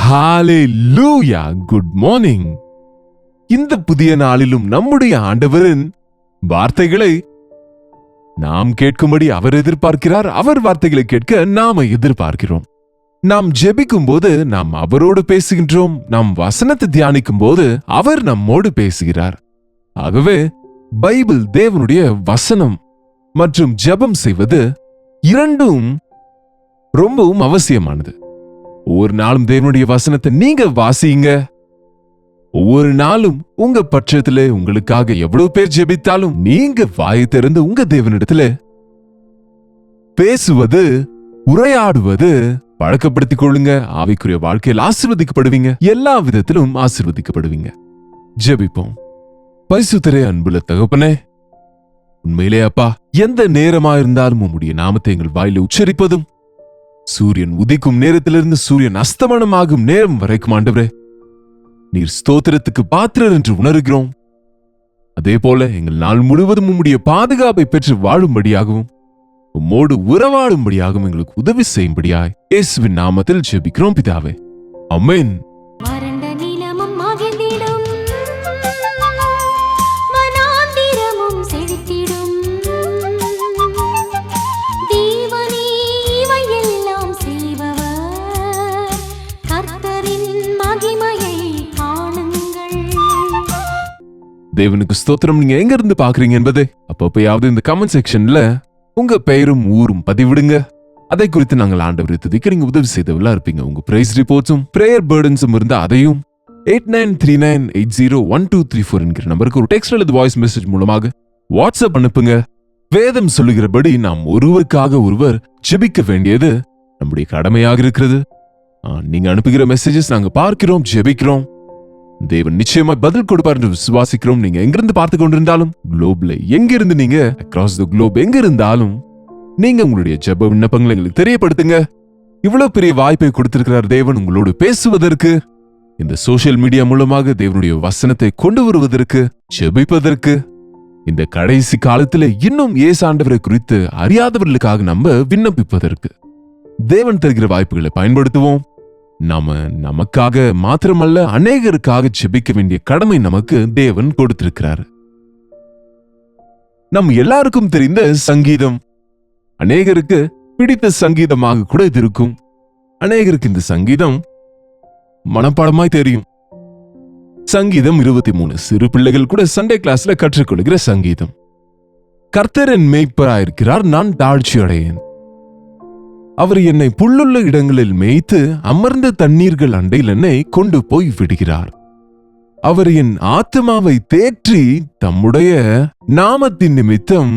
ஹalleluya, good morning. இந்த புதிய நாளிலும் நம்முடைய ஆண்டவரின் வார்த்தைகளை நாம் கேட்கும்படி அவர் எதிர்பார்க்கிறார். அவர் வார்த்தைகளை கேட்க நாம எதிர்பார்க்கிறோம். நாம் ஜெபிக்கும் போது நாம் அவரோடு பேசுகின்றோம். நாம் வசனத்தை தியானிக்கும் போது அவர் நம்மோடு பேசுகிறார். ஆகவே பைபிள், தேவனுடைய வசனம் மற்றும் ஜெபம் செய்வது இரண்டும் ரொம்பவும் அவசியமானது. ஒவ்வொரு நாளும் தேவனுடைய வசனத்தை நீங்க வாசியுங்க. ஒவ்வொரு நாளும் உங்க பட்சத்துல உங்களுக்காக எவ்வளவு பேர் ஜெபித்தாலும் நீங்க வாயை திறந்து உங்க தேவனிடத்துல பேசுவது, உரையாடுவது பழக்கப்படுத்திக் கொள்ளுங்க. ஆவிக்குரிய வாழ்க்கையில் ஆசீர்வதிக்கப்படுவீங்க. எல்லா விதத்திலும் ஆசீர்வதிக்கப்படுவீங்க. ஜெபிப்போம். பரிசுத்தரே, அன்புள்ள தகப்பனே, உண்மையிலே அப்பா, எந்த நேரமா இருந்தாலும் உம்முடைய நாமத்தை எங்கள் வாயில உச்சரிப்பதும், சூரியன் உதிக்கும் நேரத்திலிருந்து சூரியன் அஸ்தமனமாகும் நேரம் வரைக்கும் ஆண்டவரே, நீர் ஸ்தோத்திரத்துக்கு பாத்திரர் என்று உணர்கிறோம். அதே போல எங்கள் நாள் முழுவதும் உம்முடைய பாதுகாப்பை பெற்று வாழும்படியாகவும் உம்மோடு உறவாடும்படியாகவும் எங்களுக்கு உதவி செய்யும்படியாய் இயேசுவின் நாமத்தில் ஜெபிக்கிறோம் பிதாவே, ஆமென். தேவனுக்கு ஸ்தோத்திரம். நீங்க எங்க இருந்து பாக்குறீங்க என்பதை அப்பப்பயாவது இந்த கமெண்ட் செக்ஷன்ல உங்க பெயரும் ஊரும் பதிவிடுங்க. அதை குறித்து நாங்கள் ஆண்டவரை துதிக்க நீங்க உதவி செய்தவர்களா இருப்பீங்க. உங்க பிரைஸ் ரிப்போர்ட்ஸும் பிரேயர் பர்டன்ஸும் இருந்தா அதையும் 8939801234 என்கிற நம்பருக்கு ஒரு டெக்ஸ்ட் அல்லது வாய்ஸ் மெசேஜ் மூலமாக வாட்ஸ்அப் அனுப்புங்க. வேதம் சொல்லுகிறபடி நாம் ஒருவருக்காக ஒருவர் ஜெபிக்க வேண்டியது நம்முடைய கடமையாக இருக்கிறது. நீங்க அனுப்புகிற மெசேஜஸ் நாங்க பார்க்கிறோம், ஜெபிக்கிறோம். தேவன் நிச்சயமா பதில் கொடுப்பார் என்று விசுவாசிக்கிறோம். நீங்க எங்கிருந்து பார்த்து கொண்டிருந்தாலும், குளோப்ல எங்கிருந்து நீங்க அக்ராஸ் தி குளோப் எங்க இருந்தாலும் நீங்க உங்களுடைய ஜெப விண்ணப்பங்களை எங்களுக்கு தெரியப்படுத்துங்க. இவ்வளவு பெரிய வாய்ப்பை கொடுத்திருக்கிறார் தேவன் உங்களோடு பேசுவதற்கு, இந்த சோசியல் மீடியா மூலமாக தேவனுடைய வசனத்தை கொண்டு வருவதற்கு, ஜெபிப்பதற்கு, இந்த கடைசி காலத்துல இன்னும் இயேசு ஆண்டவரை குறித்து அறியாதவர்களுக்காக நம்ம விண்ணப்பிப்பதற்கு தேவன் தருகிற வாய்ப்புகளை பயன்படுத்துவோம். நாம நமக்காக மாத்திரமல்ல, அநேகருக்காக ஜெபிக்க வேண்டிய கடமை நமக்கு தேவன் கொடுத்திருக்கிறார். நம் எல்லாருக்கும் தெரிந்த சங்கீதம் அநேகருக்கு பிடித்த சங்கீதமாக கூட இது இருக்கும். அநேகருக்கு இந்த சங்கீதம் மனப்பாடமாய் தெரியும். சங்கீதம் 23 சிறு பிள்ளைகள் கூட சண்டே கிளாஸ்ல கற்றுக்கொள்கிற சங்கீதம். கர்த்தர் என் மேய்ப்பராயிருக்கிறார், நான் தாழ்ச்சி அடையேன். அவர் என்னை புல்லுள்ள இடங்களில் மேய்த்து அமர்ந்த தண்ணீர்கள் அண்டையில் என்னை கொண்டு போய் விடுகிறார். அவர் என் ஆத்துமாவை தேற்றி தம்முடைய நாமத்தின் நிமித்தம்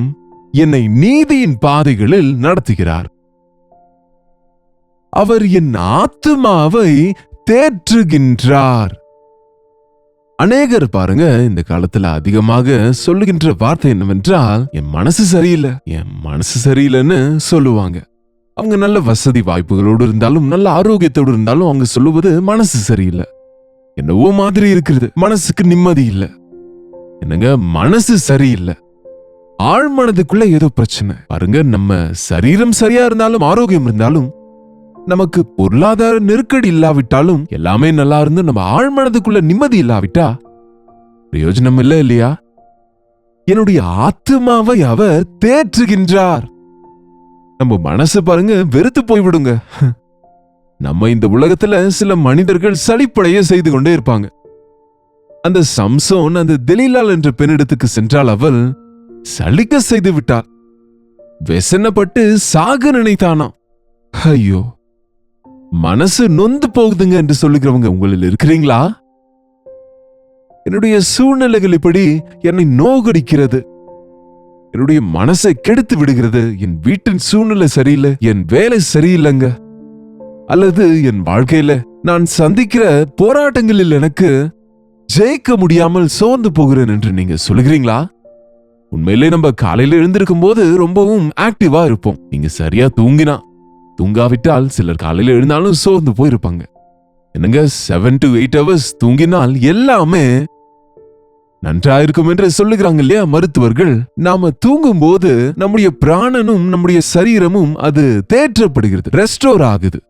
என்னை நீதியின் பாதைகளில் நடத்துகிறார். அவர் என் ஆத்துமாவை தேற்றுகின்றார். அநேகர் பாருங்க, இந்த காலத்துல அதிகமாக சொல்லுகின்ற வார்த்தை என்னவென்றால், என் மனசு சரியில்லை, என் மனசு சரியில்லைன்னு சொல்லுவாங்க. அவங்க நல்ல வசதி வாய்ப்புகளோடு இருந்தாலும், நல்ல ஆரோக்கியத்தோடு இருந்தாலும் அவங்க சொல்லுவது மனசு சரியில்லை, என்னவோ மாதிரி இருக்கிறது, மனசுக்கு நிம்மதி இல்லை. என்னங்க, மனசு சரியில்லை, ஆழ்மனதுக்குள்ள ஏதோ பிரச்சனை. பாருங்க, நம்ம சரீரம் சரியா இருந்தாலும், ஆரோக்கியம் இருந்தாலும், நமக்கு பொருளாதார நெருக்கடி இல்லாவிட்டாலும், எல்லாமே நல்லா இருந்து நம்ம ஆழ்மனதுக்குள்ள நிம்மதி இல்லாவிட்டா பிரயோஜனம் இல்லை இல்லையா? என்னுடைய ஆத்துமாவை அவர் தேற்றுகின்றார். நம்ம மனசு பாருங்க வெறுத்து போய்விடுங்க. நம்ம இந்த உலகத்துல சில மனிதர்கள் சலிப்படைய செய்து கொண்டே இருப்பாங்க. அந்த சம்சோன் அந்த தெலீலாள் என்ற பெண்ணிடத்துக்கு சென்றால் அவள் சலிக்க செய்து விட்டாள். வெசனப்பட்டு சாக நினைத்தானாம். ஐயோ, மனசு நொந்து போகுதுங்க என்று சொல்லுகிறவங்க உங்களில் இருக்கிறீங்களா? என்னுடைய சூழ்நிலைகள் இப்படி என்னை நோகடிக்கிறது, என்னுடைய மனசை கெடுத்து விடுகிறது, என் வீட்டின் சூழ்நிலை சரியில்லை, என் வேலை சரியில்லைங்க, அல்லது என் வாழ்க்கையில நான் சந்திக்கிற போராட்டங்களில் எனக்கு ஜெயிக்க முடியாமல் சோர்ந்து போகிறேன் என்று நீங்க சொல்லுகிறீங்களா? உண்மையிலே நம்ம காலையில எழுந்திருக்கும் போது ரொம்பவும் ஆக்டிவா இருப்போம். நீங்க சரியா தூங்காவிட்டால் சிலர் காலையில எழுந்தாலும் சோர்ந்து போயிருப்பாங்க. என்னங்க, 7 to 8 hours தூங்கினால் எல்லாமே நன்றாயிருக்கும் என்று சொல்லுகிறாங்க இல்லையா மருத்துவர்கள்? நாம தூங்கும் போது நம்முடைய பிராணனும் நம்முடைய சரீரமும் அது தேற்றப்படுகிறது, ரெஸ்டோர் ஆகுது.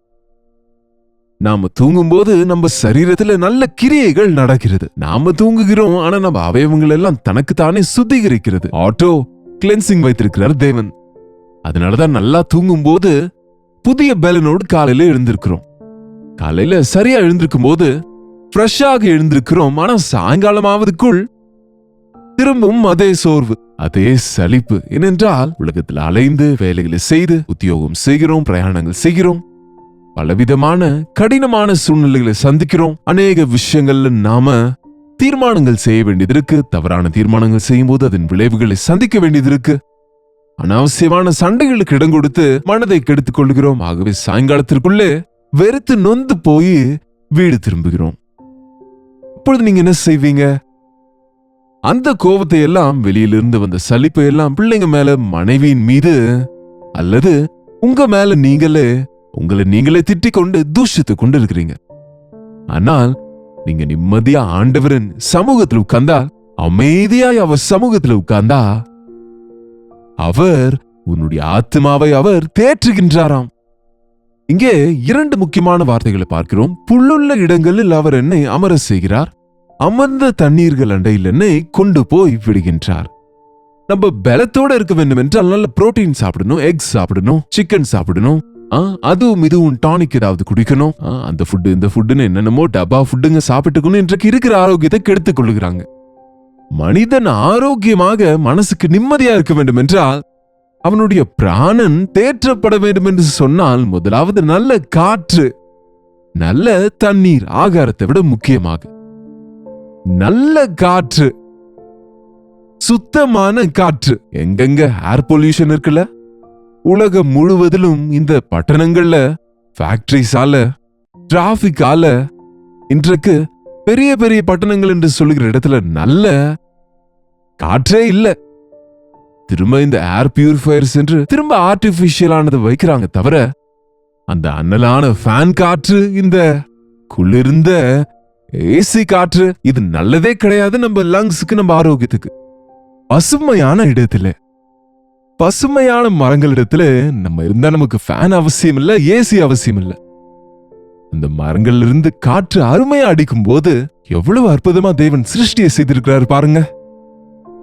நாம தூங்கும்போது நம்ம சரீரத்துல நல்ல கிரியைகள் நடக்கிறது. நாம தூங்குகிறோம், ஆனா நம்ம அவயவங்கள் எல்லாம் தனக்கு தானே சுத்திகரிக்கிறது. ஆட்டோ கிளென்சிங் வைத்திருக்கிறார் தேவன். அதனாலதான் நல்லா தூங்கும் போது புதிய பலனோடு காலையில எழுந்திருக்கிறோம். காலையில சரியா எழுந்திருக்கும் போது ஃப்ரெஷ்ஷாக எழுந்திருக்கிறோம். ஆனா சாயங்காலமாவதுக்குள் திரும்பவும் அதே சோர்வு, அதே சலிப்பு. ஏனென்றால் உலகத்தில் அலைந்து வேலைகளை செய்து உத்தியோகம் செய்கிறோம், பிரயாணங்கள் செய்கிறோம், பலவிதமான கடினமான சூழ்நிலைகளை சந்திக்கிறோம். அநேக விஷயங்கள்ல நாம தீர்மானங்கள் செய்ய வேண்டியது இருக்கு. தவறான தீர்மானங்கள் செய்யும் போது அதன் விளைவுகளை சந்திக்க வேண்டியது இருக்கு. அனாவசியமான சண்டைகளுக்கு இடம் கொடுத்து மனதை கெடுத்துக் கொள்கிறோம். ஆகவே சாயங்காலத்திற்குள்ளே வெறுத்து நொந்து போய் வீடு திரும்புகிறோம். அப்பொழுது நீங்க என்ன செய்வீங்க? அந்த கோபத்தை எல்லாம், வெளியிலிருந்து வந்த சலிப்பை எல்லாம் பிள்ளைங்க மேல, மனைவியின் மீது, அல்லது உங்க மேல நீங்களே உங்களை நீங்களே திட்டிக் கொண்டு தூஷித்துக் கொண்டு இருக்கிறீங்க. ஆனால் நீங்க நிம்மதியா ஆண்டவரின் சமூகத்தில் உட்கார்ந்தா, அமைதியாய் அவர் சமூகத்தில் உட்கார்ந்தா, அவர் உன்னுடைய ஆத்மாவை அவர் தேற்றுகின்றாராம். இங்கே 2 முக்கியமான வார்த்தைகளை பார்க்கிறோம். புல்லுள்ள இடங்களில் அவர் என்னை அமர செய்கிறார், அமர்ந்த தண்ணீர்கள் அண்டையில் என்னை கொண்டு போய் விடுகின்றார். நம்ம பலத்தோட இருக்க வேண்டும் என்றால் நல்ல புரோட்டீன் சாப்பிடணும், எக் சாப்பிடணும், சிக்கன் சாப்பிடணும், அதுவும் இதுவும் டானிக் ஏதாவது குடிக்கணும். அந்த ஃபுட்டு இந்த ஃபுட்டுன்னு என்னென்னமோ டப்பா ஃபுட்டுங்க சாப்பிட்டுக்கணும். இன்றைக்கு இருக்கிற ஆரோக்கியத்தை கெடுத்துக் கொள்ளுகிறாங்க. மனிதன் ஆரோக்கியமாக மனசுக்கு நிம்மதியா இருக்க வேண்டும் என்றால், அவனுடைய பிராணன் தேற்றப்பட வேண்டும் என்று சொன்னால், முதலாவது நல்ல காற்று, நல்ல தண்ணீர், ஆகாரத்தை விட முக்கியமாக நல்ல காற்று, சுத்தமான காற்று. எங்கெங்க ஏர் பொல்யூஷன் இருக்குல்ல, உலகம் முழுவதிலும் இந்த பட்டணங்கள்ல ஃபேக்டரிஸால, டிராபிக்கால, இன்றைக்கு பெரிய பெரிய பட்டணங்கள் என்று சொல்லுகிற இடத்துல நல்ல காற்றே இல்ல. திரும்ப இந்த ஏர் பியூரிஃபயர்ஸ் என்று திரும்ப ஆர்டிபிஷியலானதை வைக்கிறாங்க தவிர, அந்த அனலான ஃபேன் காற்று, இந்த குளிர்ந்த ஏசி காற்று, இது நல்லதே கிடையாது நம்ம லங்ஸுக்கு, நம்ம ஆரோக்கியத்துக்கு. பசுமையான இடத்துல, பசுமையான மரங்கள் இடத்துல நம்ம இருந்தா நமக்கு ஃபேன் அவசியம் இல்ல, ஏசி அவசியம் இல்ல. அந்த மரங்கள்ல இருந்து காற்று அருமையா அடிக்கும் போது எவ்வளவு அற்புதமா தேவன் சிருஷ்டியை செய்திருக்கிறார் பாருங்க.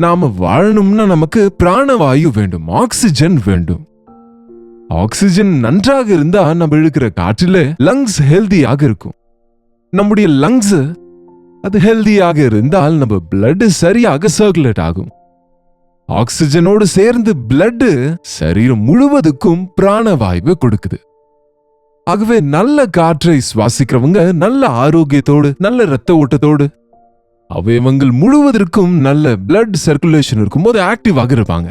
நாம வாழணும்னா நமக்கு பிராணவாயு வேண்டும், ஆக்சிஜன் வேண்டும். ஆக்சிஜன் நன்றாக இருந்தா நம்ம இழுக்கிற காற்றில லங்ஸ் ஹெல்தியாக இருக்கும். நம்முடைய லங்ஸ் அது ஹெல்தியாக இருந்தால் நம்ம பிளட் சரியாக சர்க்குலேட் ஆகும். ஆக்சிஜனோடு சேர்ந்து பிளட் சரீரம் முழுவதுக்கும் பிராணவாயுவை கொடுக்குது. ஆகவே நல்ல காற்றை சுவாசிக்கிறவங்க நல்ல ஆரோக்கியத்தோடு, நல்ல இரத்த ஓட்டத்தோடு, அவயவங்கள் முழுவதற்கும் நல்ல பிளட் சர்க்குலேஷன் இருக்கும்போது ஆக்டிவாக இருப்பாங்க.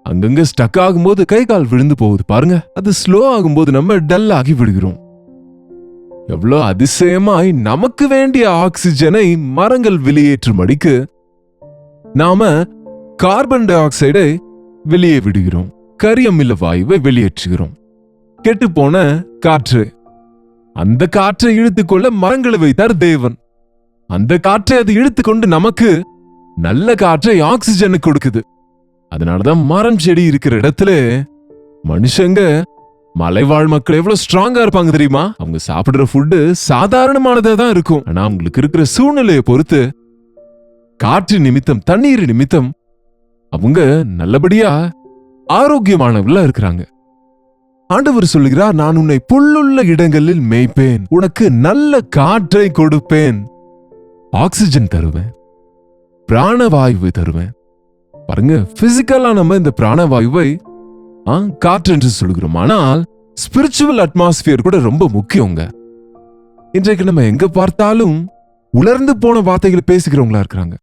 அங்கங்க ஸ்டக் ஆகும்போது கை கால் விழுந்து போகுது பாருங்க, அது ஸ்லோ ஆகும்போது நம்ம டல் ஆகி விடுகிறோம். எவ்வளவு அதிசயமாய் நமக்கு வேண்டிய ஆக்சிஜனை மரங்கள் வெளியேற்றும்படிக்கு நாம கார்பன் டை ஆக்சைடை வெளியே விடுகிறோம், கரியமில வாயுவை வெளியேற்றுகிறோம். கெட்டுப்போன காற்று, அந்த காற்றை இழுத்துக்கொள்ள மரங்களை வைத்தார் தேவன். அந்த காற்றை அது இழுத்துக்கொண்டு நமக்கு நல்ல காற்றை ஆக்சிஜனை கொடுக்குது. அதனாலதான் மரம் செடி இருக்கிற இடத்துல மனுஷங்க, மலைவாழ் மக்கள் எவ்வளவு ஸ்ட்ராங்கா இருப்பாங்க தெரியுமா? அவங்க சாப்பிடுற ஃபுட்டு சாதாரணமானதா தான் இருக்கும். ஆனா அவங்களுக்கு இருக்கிற சூழ்நிலையை பொறுத்து, காற்று நிமித்தம், தண்ணீர் நிமித்தம் அவங்க நல்லபடியா ஆரோக்கியமானவங்களா இருக்கிறாங்க. ஆண்டவர் சொல்லுகிறார், நான் உன்னை புல்லுள்ள இடங்களில் மேய்ப்பேன், உனக்கு நல்ல காற்றை கொடுப்பேன், ஆக்சிஜன் தருவேன், பிராணவாயுவை தருவேன். பாருங்க, பிசிக்கலா நம்ம இந்த பிராணவாயுவை காற்று என்று சொல்கிறோம். ஆனால் ஸ்பிரிச்சுவல் அட்மாஸ்பியர் கூட ரொம்ப முக்கியங்க. இன்றைக்கு நம்ம எங்க பார்த்தாலும் உலர்ந்து போன வார்த்தைகளை பேசுகிறவங்களா இருக்கிறாங்க,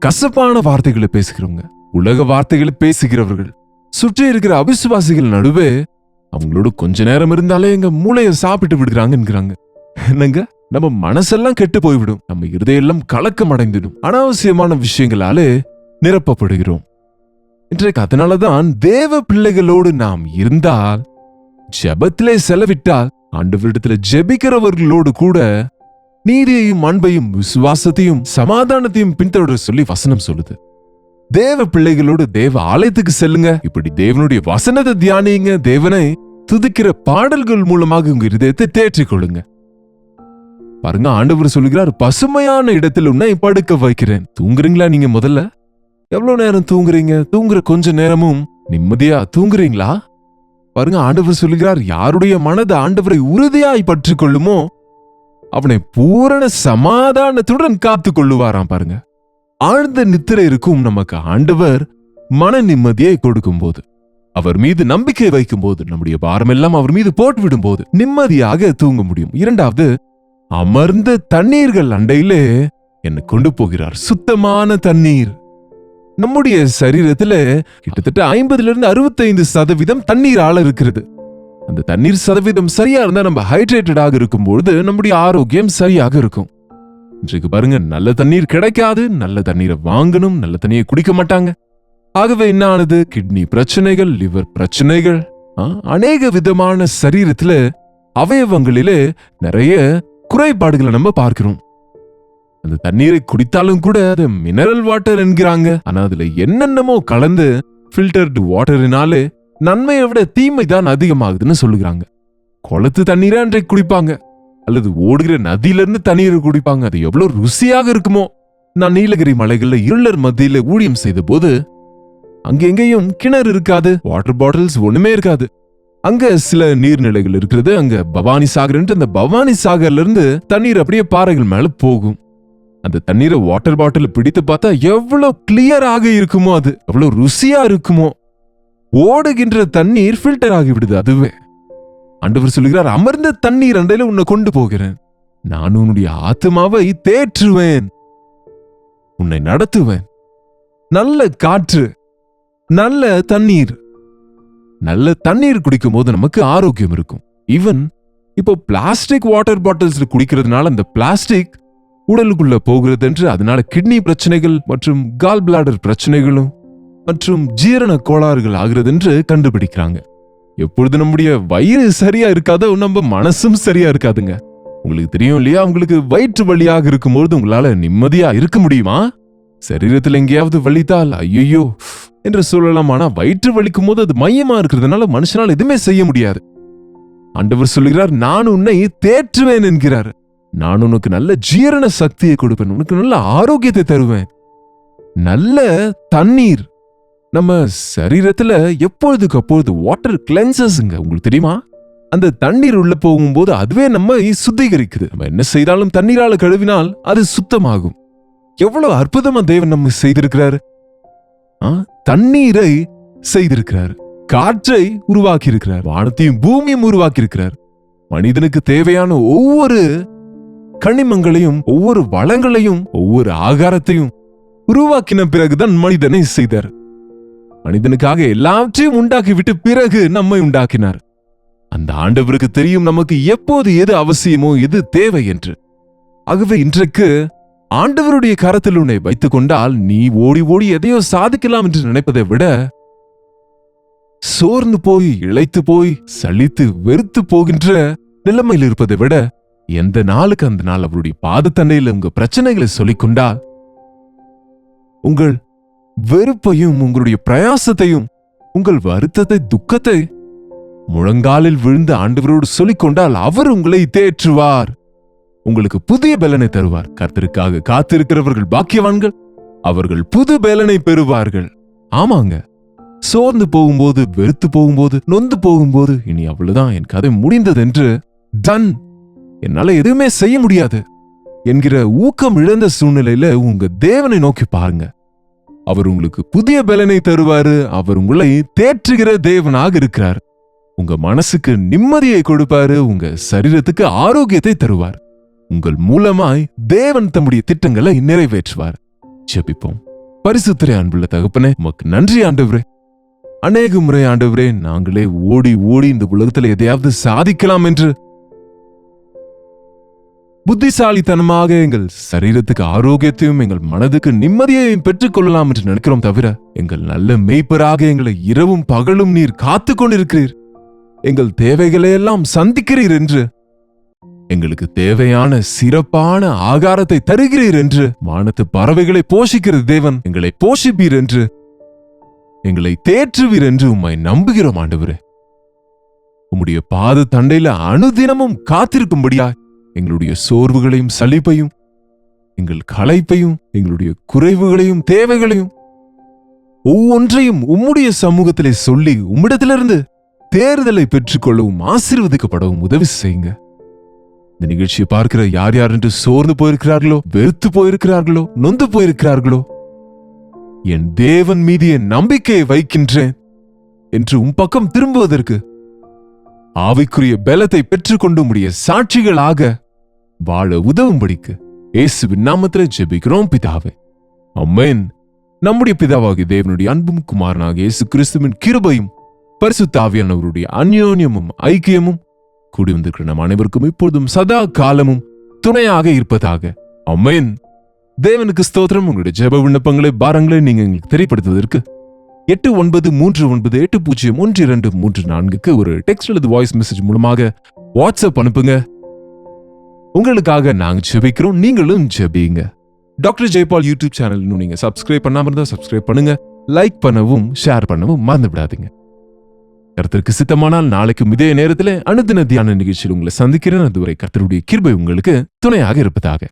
கசப்பான வார்த்தைகளை பேசுகிறவங்க, உலக வார்த்தைகளை பேசுகிறவர்கள். சுற்றி இருக்கிற அவிசுவாசிகள் நடுவே அவங்களோட கொஞ்ச நேரம் இருந்தாலே எங்க மூளையை சாப்பிட்டு விடுகிறாங்க என்கிறாங்க. என்னங்க, நம்ம மனசெல்லாம் கெட்டு போய்விடும், நம்ம இருதயெல்லாம் கலக்கம் அடைந்துடும், அனாவசியமான விஷயங்களாலே நிரப்பப்படுகிறோம். இன்றைக்கு அதனாலதான் தேவ பிள்ளைகளோடு நாம் இருந்தால், ஜெபத்திலே செலவிட்டால், ஆண்டவரிடத்துல ஜெபிக்கிறவர்களோடு கூட நீதியையும் அன்பையும் விசுவாசத்தையும் சமாதானத்தையும் பின்தொடர சொல்லி வசனம் சொல்லுது. தேவ பிள்ளைகளோடு தேவ ஆலயத்துக்கு செல்லுங்க, இப்படி தேவனுடைய வசனத்தை தியானிங்க, தேவனை துதிக்கிற பாடல்கள் மூலமாக உங்க இருதயத்தை தேற்றிக் கொள்ளுங்க. பாருங்க, ஆண்டவர் சொல்லுகிறார், பசுமையான இடத்தில் உன்னை படுக்க வைக்கிறேன். தூங்குறீங்களா நீங்க? முதல்ல எவ்வளவு நேரம் தூங்குறீங்க? தூங்குற கொஞ்ச நேரமும் நிம்மதியா தூங்குறீங்களா? பாருங்க, ஆண்டவர் சொல்லுகிறார், யாருடைய மனது ஆண்டவரை உறுதியாய் பற்றி கொள்ளுமோ அவனை பூரண சமாதானத்துடன் காத்து கொள்ளுவாராம். பாருங்க, ஆழ்ந்த நித்திரை இருக்கும் நமக்கு ஆண்டவர் மன நிம்மதியை கொடுக்கும் போது, அவர் மீது நம்பிக்கை வைக்கும் போது, நம்முடைய பாரமெல்லாம் அவர் மீது போட்டுவிடும் போது நிம்மதியாக தூங்க முடியும். இரண்டாவது, அமர்ந்த தண்ணீர்கள் அண்டையிலே என்னை கொண்டு போகிறார். சுத்தமான தண்ணீர். நம்முடைய சரீரத்துல கிட்டத்தட்ட 50-65% தண்ணீரால இருக்கிறது. அந்த தண்ணீர் சதவீதம் சரியா இருந்தா நம்ம ஹைட்ரேட்டடாக இருக்கும்போது நம்முடைய ஆரோக்கியம் சரியாக இருக்கும். இன்றைக்கு பாருங்க, நல்ல தண்ணீர் கிடைக்காது. நல்ல தண்ணீரை வாங்கணும், நல்ல தண்ணியை குடிக்க மாட்டாங்க. ஆகவே என்ன ஆனது? கிட்னி பிரச்சனைகள், லிவர் பிரச்சனைகள், அநேக விதமான சரீரத்துல அவயவங்களிலே நிறைய குறைபாடுகளை நம்ம பார்க்கிறோம். அந்த தண்ணீரை குடித்தாலும் கூட அது மினரல் வாட்டர் என்கிறாங்க. ஆனா அதுல என்னென்னமோ கலந்து ஃபில்டர்டு வாட்டரினாலே நன்மையை விட தீமை தான் அதிகமாகுதுன்னு சொல்லுகிறாங்க. குளத்து தண்ணீரை அன்றைக்கு குடிப்பாங்க, அல்லது ஓடுகிற நதியிலிருந்து தண்ணீரை குடிப்பாங்க. அது எவ்வளவு ருசியாக இருக்குமோ. நான் நீலகிரி மலைகள்ல இருளர் மத்தியில ஊழியம் செய்த போது அங்க எங்கேயும் கிணறு இருக்காது, வாட்டர் பாட்டில்ஸ் ஒண்ணுமே இருக்காது. அங்க சில நீர்நிலைகள் இருக்கிறது. அங்க பவானி சாகர், அந்த பவானி சாகர்ல இருந்து தண்ணீர் அப்படியே பாறைகள் மேல போகும். அந்த தண்ணீரை வாட்டர் பாட்டில் பிடித்து பார்த்தா எவ்வளவு கிளியராக இருக்குமோ, அது எவ்வளவு ருசியா இருக்குமோ. ஓடுகின்ற தண்ணீர் ஃபில்டர் ஆகிவிடுது. அதுவே ஆண்டவர் சொல்லுகிறார், அமர்ந்த தண்ணீர் அண்டையில உன்னை கொண்டு போகிறேன். நான் உன்னுடைய ஆத்மாவை தேற்றுவேன், உன்னை நடத்துவேன். நல்ல காற்று, நல்ல தண்ணீர். நல்ல தண்ணீர் குடிக்கும் போது நமக்கு ஆரோக்கியம் இருக்கும். ஈவன் இப்போ பிளாஸ்டிக் வாட்டர் பாட்டில்ஸ் குடிக்கிறதுனால அந்த பிளாஸ்டிக் உடலுக்குள்ள போகிறது என்று, அதனால கிட்னி பிரச்சனைகள் மற்றும் கால் பிளாடர் பிரச்சனைகளும் மற்றும் ஜீரண கோளாறுகள் ஆகிறது என்று கண்டுபிடிக்கிறாங்க. எப்பொழுது நம்முடைய வயிறு சரியா இருக்காதோ நம்ம மனசும் சரியா இருக்காதுங்க. உங்களுக்கு தெரியும் இல்லையா? உங்களுக்கு வயிற்று வலியாக இருக்கும்போது உங்களால நிம்மதியா இருக்க முடியுமா? சரீரத்தில் எங்கேயாவது வலித்தால் ஐயோ என்று சொல்லலாம். ஆனா வயிற்று வலிக்கும் போது அது மையமா இருக்கிறதுனால மனுஷனால் எதுவுமே செய்ய முடியாது. ஆண்டவர் சொல்லுகிறார், நான் உன்னை தேற்றுவேன் என்கிறார். நான் உனக்கு நல்ல ஜீரண சக்தியை கொடுப்பேன், உனக்கு நல்ல ஆரோக்கியத்தை தருவேன். நல்ல தண்ணீர். நம்ம சரீரத்துல எப்பொழுதுக்கு அப்பொழுது வாட்டர் கிளென்சஸ்ங்க, உங்களுக்கு தெரியுமா? அந்த தண்ணீர் உள்ள போகும்போது அதுவே நம்ம சுத்திகரிக்குது. நம்ம என்ன செய்தாலும் தண்ணீரால கழுவினால் அது சுத்தமாகும். எவ்வளவு அற்புதமா தேவன் நம்ம செய்திருக்கிறார். தண்ணீரை செய்திருக்கிறார், காற்றை உருவாக்கி இருக்கிறார், வானத்தையும் பூமியும் உருவாக்கி இருக்கிறார். மனிதனுக்கு தேவையான ஒவ்வொரு கனிமங்களையும், ஒவ்வொரு வளங்களையும், ஒவ்வொரு ஆகாரத்தையும் உருவாக்கின பிறகுதான் மனிதனை செய்தார். மனிதனுக்காக எல்லாவற்றையும் உண்டாக்கிவிட்டு பிறகு நம்மை உண்டாக்கினார். அந்த ஆண்டவருக்கு தெரியும் நமக்கு எப்போது எது அவசியமோ, எது தேவை என்று. ஆகவே இன்றைக்கு ஆண்டவருடைய கரத்தில் உன்னை வைத்துக் கொண்டால் நீ ஓடி ஓடி எதையோ சாதிக்கலாம் என்று நினைப்பதை விட, சோர்ந்து போய் இளைத்து போய் சலித்து வெறுத்து போகின்ற நிலைமையில் இருப்பதை விட, எந்த நாளுக்கு அந்த நாள் அவருடைய பாதத்தண்டையில் உங்க பிரச்சனைகளை சொல்லிக் கொண்டால், உங்கள் வெறுப்பையும் உங்களுடைய பிரயாசத்தையும் உங்கள் வருத்தத்தை துக்கத்தை முழங்காலில் விழுந்து ஆண்டவரோடு சொல்லிக் கொண்டால் அவர் உங்களை தேற்றுவார், உங்களுக்கு புதிய பலனை தருவார். கர்த்தருக்காக காத்திருக்கிறவர்கள் பாக்கியவான்கள், அவர்கள் புது பலனை பெறுவார்கள். ஆமாங்க, சோர்ந்து போகும்போது, வெறுத்து போகும்போது, நொந்து போகும்போது, இனி அவ்வளவுதான், என் கதை முடிந்தது என்று டன், என்னால எதுவுமே செய்ய முடியாது என்கிற ஊக்கம் இழந்த சூழ்நிலையில உங்க தேவனை நோக்கி பாருங்க. அவர் உங்களுக்கு புதிய பலனை தருவாரு. அவர் உங்களை தேற்றுகிற தேவனாக இருக்கிறார். உங்க மனசுக்கு நிம்மதியை கொடுப்பாரு, உங்க சரீரத்துக்கு ஆரோக்கியத்தை தருவார். உங்கள் மூலமாய் தேவன் தம்முடைய திட்டங்களை நிறைவேற்றுவார். ஜெபிப்போம். பரிசுத்தரே, அன்புள்ள தகப்பனே, உமக்கு நன்றி ஆண்டவரே. அநேக முறை ஆண்டவரே நாங்களே ஓடி ஓடி இந்த உலகத்துல எதையாவது சாதிக்கலாம் என்று புத்திசாலித்தனமாக எங்கள் சரீரத்துக்கு ஆரோக்கியத்தையும் எங்கள் மனதுக்கு நிம்மதியையும் பெற்றுக் கொள்ளலாம் என்று நினைக்கிறோம். தவிர எங்கள் நல்ல மேய்ப்பராக எங்களை இரவும் பகலும் நீர் காத்துக் கொண்டிருக்கிறீர், எங்கள் தேவைகளை எல்லாம் சந்திக்கிறீர் என்று, எங்களுக்கு தேவையான சிறப்பான ஆகாரத்தை தருகிறீர் என்று, வானத்து பறவைகளை போஷிக்கிற தேவன் எங்களை போஷிப்பீர் என்று, எங்களை தேற்றுவீர் என்று உம்மை நம்புகிறோம் ஆண்டவரே. உம்முடைய பாத தண்டையில அனுதினமும் காத்திருக்கும்படியாய் எங்களுடைய சோர்வுகளையும் சலிப்பையும், எங்கள் களைப்பையும், எங்களுடைய குறைவுகளையும் தேவைகளையும் ஒவ்வொன்றையும் உம்முடைய சமூகத்திலே சொல்லி உம்மிடத்திலிருந்து தேர்தலை பெற்றுக்கொள்ளவும் ஆசீர்வதிக்கப்படவும் உதவி செய்யுங்க. இந்த நிகழ்ச்சியை பார்க்கிற யார் யார் என்று சோர்ந்து போயிருக்கிறார்களோ, வெறுத்து போயிருக்கிறார்களோ, நொந்து போயிருக்கிறார்களோ, என் தேவன் மீது என் நம்பிக்கையை வைக்கின்றேன் என்று உம் பக்கம் திரும்புவதற்கு ஆவிக்குரிய பலத்தை பெற்றுக்கொண்டு முடிய சாட்சிகளாக வாழ உதவும்படிக்கு இயேசுவின் நாமத்திலே ஜெபிக்கிறோம் பிதாவே, ஆமென். நம்முடைய பிதாவாகிய தேவனுடைய அன்பும் குமாரனாகிய இயேசு கிறிஸ்துவின் கிருபையும் பரிசுத்த ஆவியானவருடைய அந்யோன்யமும் ஐக்கியமும் கூடி வந்திருக்கிற நம் அனைவருக்கும் இப்பொழுதும் சதா காலமும் துணையாக இருப்பதாக, ஆமென். தேவனுக்கு ஸ்தோத்திரம். உங்களுடைய ஜெப விண்ணப்பங்களை, பாரங்களை நீங்க எங்களுக்கு தெரியப்படுத்துவதற்கு 8939801234 ஒரு டெக்ஸ்ட் அல்லது வாய்ஸ் மெசேஜ் மூலமாக வாட்ஸ்அப் அனுப்புங்க. உங்களுக்காக நாங்க ஜெபிக்கிறோம், நீங்களும் ஜெபிங்க. டாக்டர் ஜெயபால் யூடியூப் சேனல் இன்னும் நீங்க சப்ஸ்கிரைப் பண்ணாம இருந்தா சப்ஸ்கிரைப் பண்ணுங்க. லைக் பண்ணவும் ஷேர் பண்ணவும் மறந்து விடாதீங்க. கர்த்தருக்கு சித்தமானால் நாளைக்கும் இதே நேரத்தில் அனுதின தியான நிகழ்ச்சியில் உங்களை சந்திக்கிறேன். அதுவரை கர்த்தருடைய கிருபை உங்களுக்கு துணையாக இருப்பதாக.